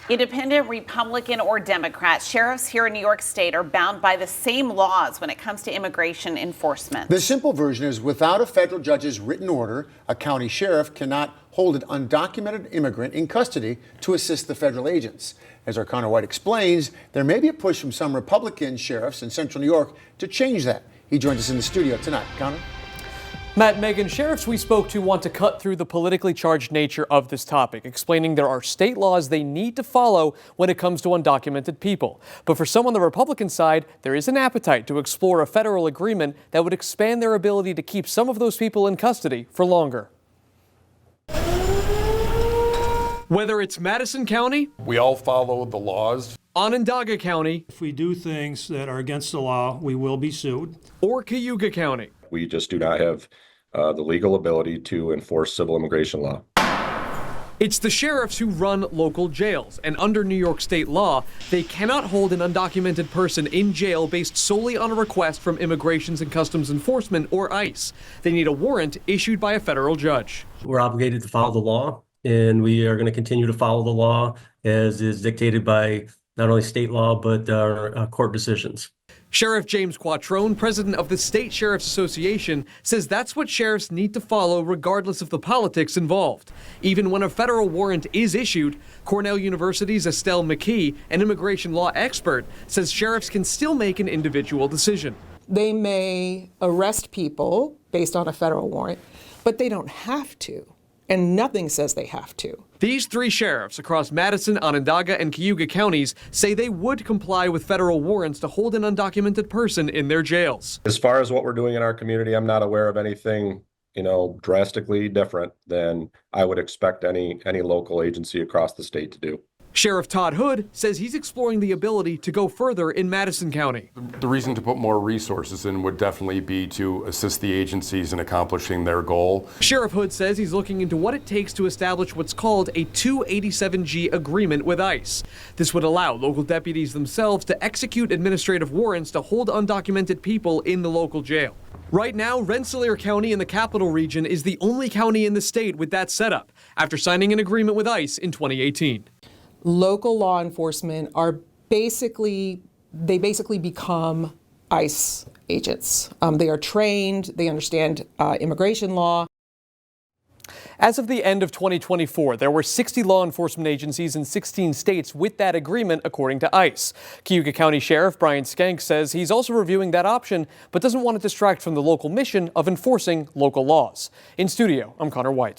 Independent, Republican, or Democrat, sheriffs here in New York State are bound by the same laws when it comes to immigration enforcement. The simple version is without a federal judge's written order, a county sheriff cannot hold an undocumented immigrant in custody to assist the federal agents. As our Connor White explains, there may be a push from some Republican sheriffs in central New York to change that. He joins us in the studio tonight. Connor? Matt, Megan, sheriffs we spoke to want to cut through the politically charged nature of this topic, explaining there are state laws they need to follow when it comes to undocumented people. But for some on the Republican side, there is an appetite to explore a federal agreement that would expand their ability to keep some of those people in custody for longer. Whether it's Madison County, we all follow the laws. Onondaga County, if we do things that are against the law, we will be sued. Or Cayuga County. We just do not have the legal ability to enforce civil immigration law. It's the sheriffs who run local jails, and under New York state law, they cannot hold an undocumented person in jail based solely on a request from Immigrations and Customs Enforcement, or ICE. They need a warrant issued by a federal judge. We're obligated to follow the law, and we are going to continue to follow the law as is dictated by not only state law, but our court decisions. Sheriff James Quattrone, president of the State Sheriff's Association, says that's what sheriffs need to follow regardless of the politics involved. Even when a federal warrant is issued, Cornell University's Estelle McKee, an immigration law expert, says sheriffs can still make an individual decision. They may arrest people based on a federal warrant, but they don't have to. And nothing says they have to. These three sheriffs across Madison, Onondaga, and Cayuga counties say they would comply with federal warrants to hold an undocumented person in their jails. As far as what we're doing in our community, I'm not aware of anything, drastically different than I would expect any local agency across the state to do. Sheriff Todd Hood says he's exploring the ability to go further in Madison County. The reason to put more resources in would definitely be to assist the agencies in accomplishing their goal. Sheriff Hood says he's looking into what it takes to establish what's called a 287G agreement with ICE. This would allow local deputies themselves to execute administrative warrants to hold undocumented people in the local jail. Right now, Rensselaer County in the Capital Region is the only county in the state with that setup, after signing an agreement with ICE in 2018. Local law enforcement are basically become ICE agents. They are trained, they understand immigration law. As of the end of 2024, there were 60 law enforcement agencies in 16 states with that agreement, according to ICE. Cayuga County Sheriff Brian Skank says he's also reviewing that option, but doesn't want to distract from the local mission of enforcing local laws. In studio, I'm Connor White.